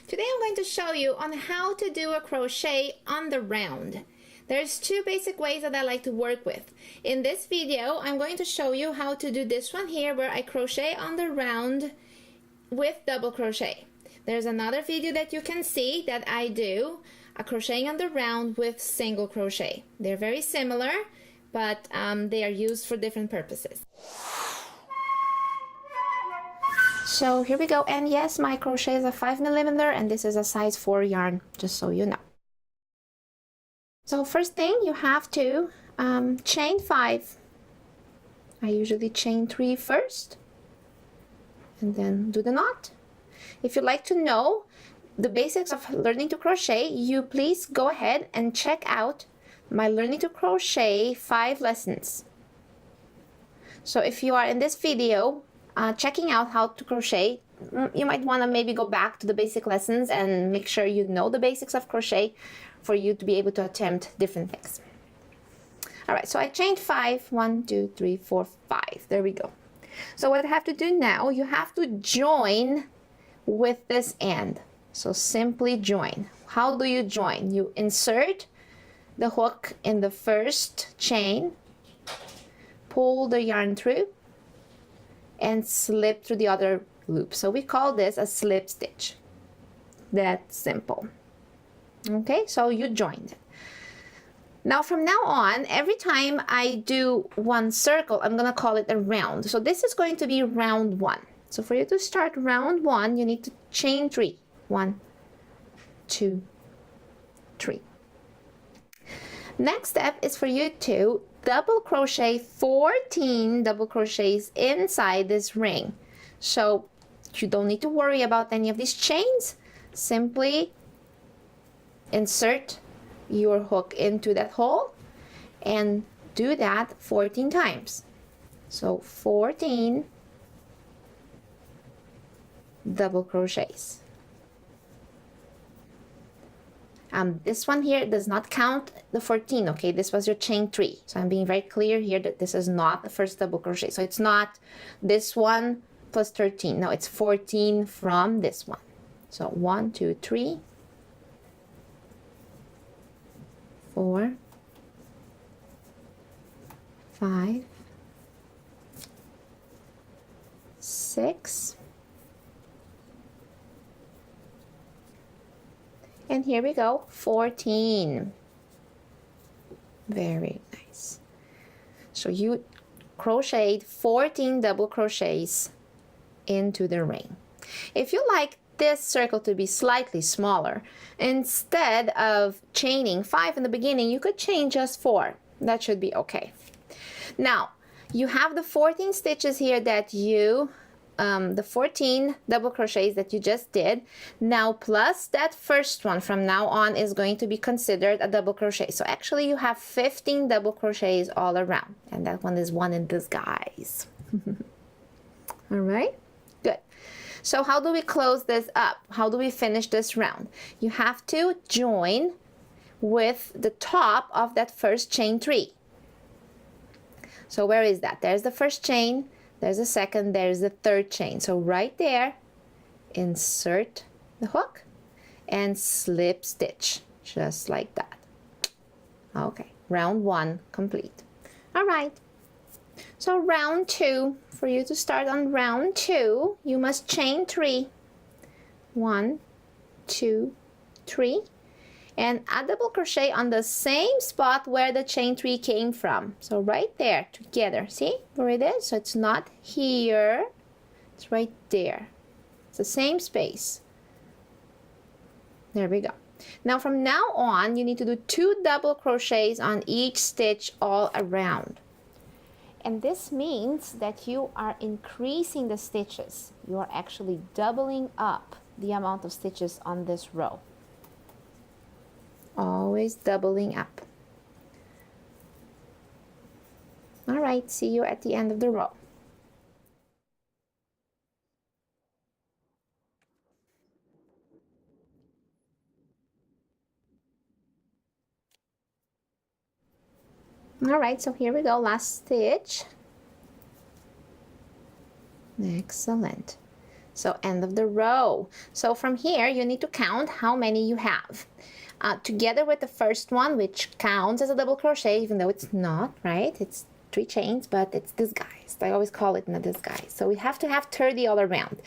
Today I'm going to show you on how to do a crochet on the round. There's two basic ways that I like to work with. In this video, I'm going to show you how to do this one here where I crochet on the round with double crochet. There's another video that you can see that I do a crocheting on the round with single crochet. They're very similar, but they are used for different purposes. So here we go, and yes, my crochet is a 5mm and this is a size 4 yarn, just so you know. So first thing, you have to chain 5. I usually chain 3 first and then do the knot. If you'd like to know the basics of learning to crochet, you please go ahead and check out my learning to crochet 5 lessons. So if you are in this video checking out how to crochet, you might want to maybe go back to the basic lessons and make sure you know the basics of crochet for you to be able to attempt different things. All right, so I chained 5, 1, 2, 3, 4, 5. There we go. So what I have to do now, you have to join with this end. So simply join. How do you join? You insert the hook in the first chain, pull the yarn through, and slip through the other loop. So we call this a slip stitch. That's simple. Okay, so you joined. Now from now on, every time I do one circle, I'm gonna call it a round. So this is going to be round 1. So for you to start round 1, you need to chain 3. 1, 2, 3. Next step is for you to double crochet 14 double crochets inside this ring. So you don't need to worry about any of these chains. Simply insert your hook into that hole and do that 14 times. So 14 double crochets. This one here does not count the 14, okay? This was your chain 3. So I'm being very clear here that this is not the first double crochet. So it's not this one plus 13. No, it's 14 from this one. So 1, 2, 3, 4, 5, 6, and here we go, 14. Very nice. So you crocheted 14 double crochets into the ring. If you like this circle to be slightly smaller, instead of chaining 5 in the beginning, you could chain just 4. That should be okay. Now, you have the 14 stitches here that you the 14 double crochets that you just did. Now plus that first one from now on is going to be considered a double crochet. So actually you have 15 double crochets all around, and that one is one in disguise. All right, good. So how do we close this up? How do we finish this round? You have to join with the top of that first chain 3. So where is that? There's the first chain, there's the second, there's the third chain. So right there, insert the hook and slip stitch, just like that. Okay, round 1 complete. All right, so round 2, for you to start on round 2, you must chain 3. 1, 2, 3. And a double crochet on the same spot where the chain 3 came from. So right there together, see where it is? So it's not here, it's right there. It's the same space. There we go. Now from now on, you need to do 2 double crochets on each stitch all around. And this means that you are increasing the stitches. You are actually doubling up the amount of stitches on this row. Always doubling up. All right, see you at the end of the row. All right, so here we go, last stitch. Excellent. So end of the row. So from here, you need to count how many you have. Together with the first one, which counts as a double crochet, even though it's not, right? It's 3 chains, but it's disguised. I always call it in a disguise. So we have to have 30 all around.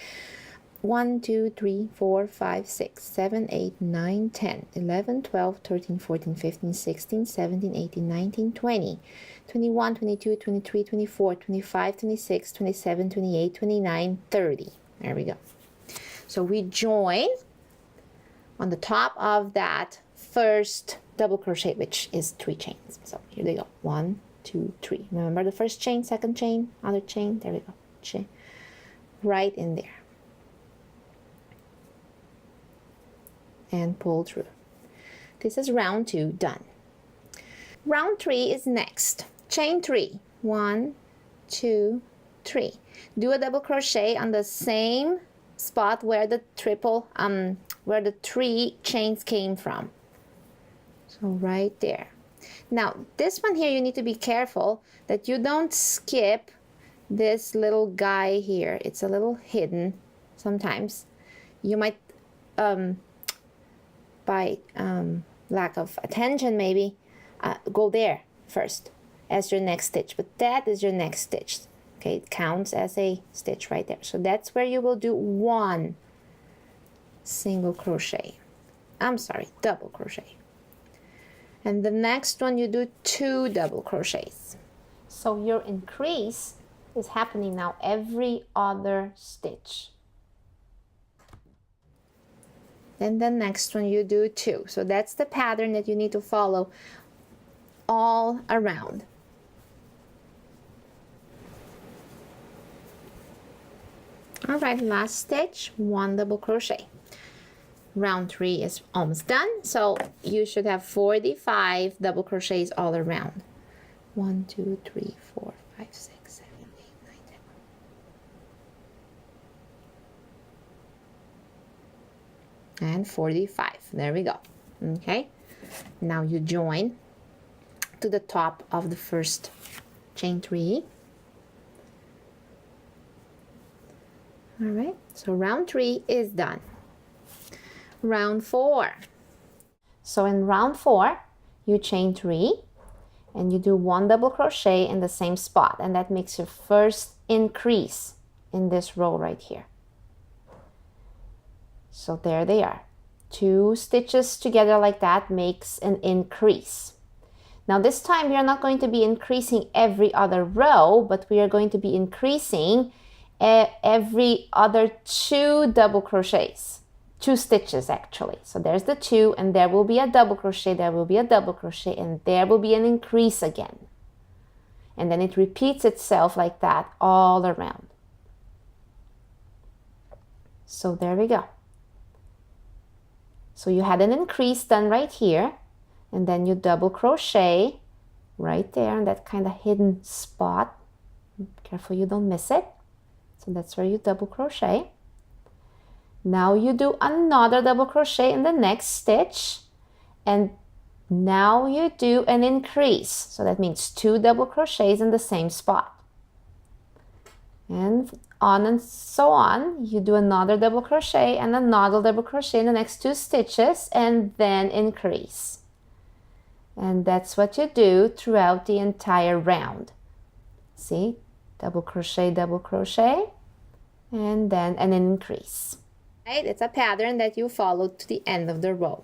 1, 2, 3, 4, 5, 6, 7, 8, 9, 10, 11, 12, 13, 14, 15, 16, 17, 18, 19, 20, 21, 22, 23, 24, 25, 26, 27, 28, 29, 30. There we go. So we join on the top of that first double crochet, which is 3 chains. So here they go. 1, 2, 3. Remember the first chain, second chain, other chain. There we go. Chain. Right in there. And pull through. This is round 2 done. Round 3 is next. Chain 3. 1, 2, 3. Do a double crochet on the same spot where the where the 3 chains came from. So right there. Now this one here, you need to be careful that you don't skip this little guy here. It's a little hidden sometimes. You might by lack of attention maybe go there first as your next stitch, but that is your next stitch. Okay, it counts as a stitch right there. So that's where you will do 1 single crochet. I'm sorry, double crochet. And the next one you do 2 double crochets. So your increase is happening now every other stitch. Then the next one you do 2. So that's the pattern that you need to follow all around. All right, last stitch, 1 double crochet. Round 3 is almost done, so you should have 45 double crochets all around. 1, 2, 3, 4, 5, 6, 7, 8, 9, 10. And 45. There we go. Okay, now you join to the top of the first chain 3. All right, so round 3 is done. Round 4. So in round 4, you chain 3 and you do 1 double crochet in the same spot, and that makes your first increase in this row right here. So there they are. 2 stitches together like that makes an increase. Now this time we are not going to be increasing every other row, but we are going to be increasing every other 2 double crochets, 2 stitches actually. So there's the 2, and there will be a double crochet, there will be a double crochet, and there will be an increase again. And then it repeats itself like that all around. So there we go. So you had an increase done right here, and then you double crochet right there in that kind of hidden spot. Careful you don't miss it. So that's where you double crochet. Now you do another double crochet in the next stitch, and now you do an increase. So that means 2 double crochets in the same spot. And on and so on, you do another double crochet and another double crochet in the next 2 stitches, and then increase. And that's what you do throughout the entire round. See? Double crochet, and then an increase. Right? It's a pattern that you follow to the end of the row.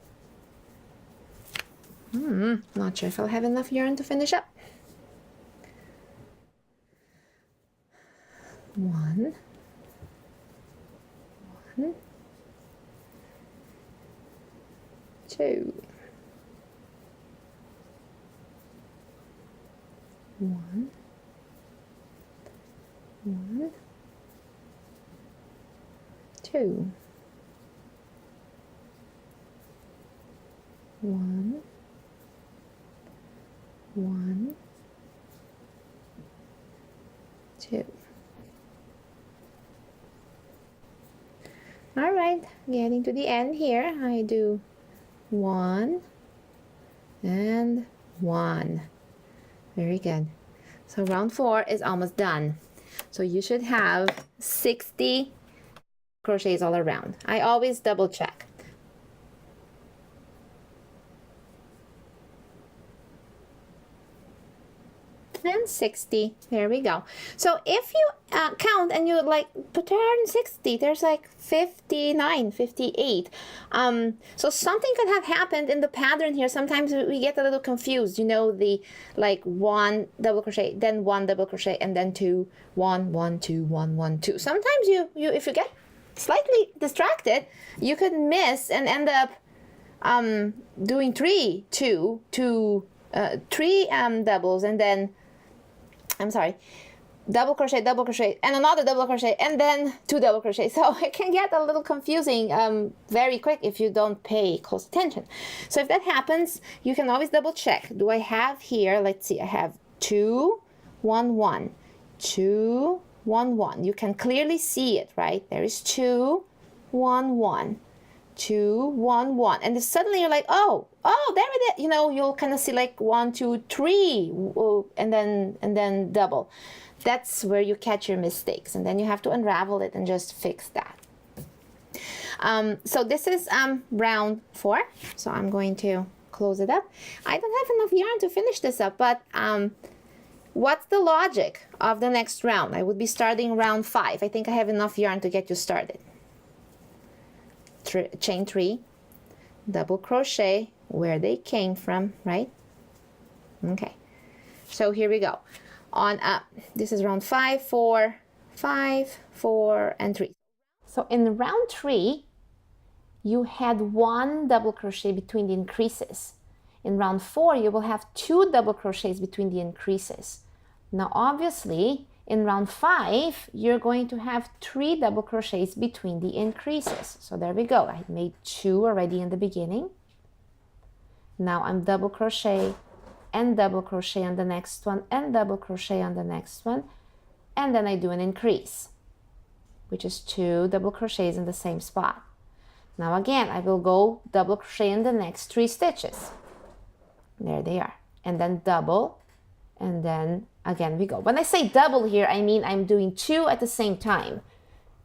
Not sure if I'll have enough yarn to finish up. 1, 2, 1, 2, 1, 2. All right, getting to the end here, I do 1 and 1. Very good. So round 4 is almost done. So you should have 60 crochets all around. I always double check. And 60. There we go. So if you count and you like turn 60, there's like 59, 58. So something could have happened in the pattern here. Sometimes we get a little confused. You know, the like 1 double crochet, then 1 double crochet, and then 2, 1, 1, 2, 1, 1, 2. Sometimes you if you get slightly distracted, you could miss and end up doing 3, 2, 2, 3 doubles, and then I'm sorry, double crochet, and another double crochet, and then 2 double crochet. So it can get a little confusing very quick if you don't pay close attention. So if that happens, you can always double check. Do I have here, let's see, I have 2, 1, 1, 2, 1, 1. You can clearly see it, right? There is 2, 1, 1. 2, 1, 1, and if suddenly you're like, oh, there it is. You know, you'll kind of see like 1, 2, 3, and then double. That's where you catch your mistakes, and then you have to unravel it and just fix that. So this is round 4. So I'm going to close it up. I don't have enough yarn to finish this up, but what's the logic of the next round? I would be starting round 5. I think I have enough yarn to get you started. Chain 3, double crochet where they came from, right? Okay, so here we go. On up, this is round 5, 4, 5, 4, and 3. So in round 3, you had 1 double crochet between the increases. In round 4, you will have 2 double crochets between the increases. Now obviously, in round 5, you're going to have 3 double crochets between the increases. So there we go. I made 2 already in the beginning. Now I'm double crochet and double crochet on the next one and double crochet on the next one. And then I do an increase, which is 2 double crochets in the same spot. Now again, I will go double crochet in the next 3 stitches. There they are. And then double, and then again we go. When I say double here, I mean I'm doing 2 at the same time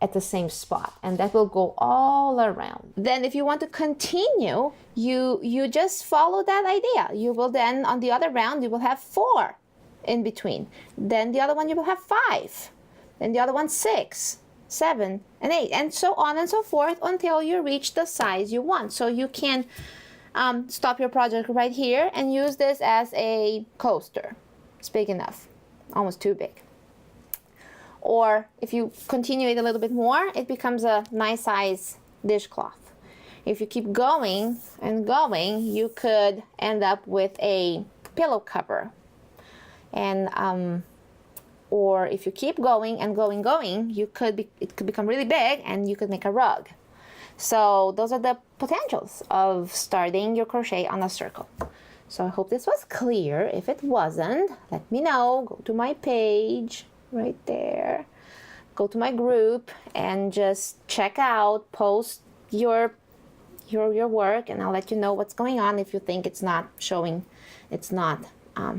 at the same spot, and that will go all around. Then if you want to continue, you just follow that idea. You will then, on the other round, you will have 4 in between. Then the other one you will have 5. Then the other one 6, 7, and 8, and so on and so forth until you reach the size you want. So you can stop your project right here and use this as a coaster. It's big enough, almost too big. Or if you continue it a little bit more, it becomes a nice size dishcloth. If you keep going and going, you could end up with a pillow cover. And or if you keep going and going, it could become really big and you could make a rug. So those are the potentials of starting your crochet on a circle. So I hope this was clear. If it wasn't, let me know. Go to my page right there. Go to my group and just check out, post your work, and I'll let you know what's going on if you think it's not showing, it's not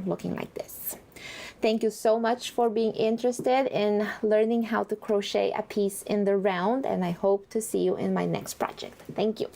looking like this. Thank you so much for being interested in learning how to crochet a piece in the round, and I hope to see you in my next project. Thank you.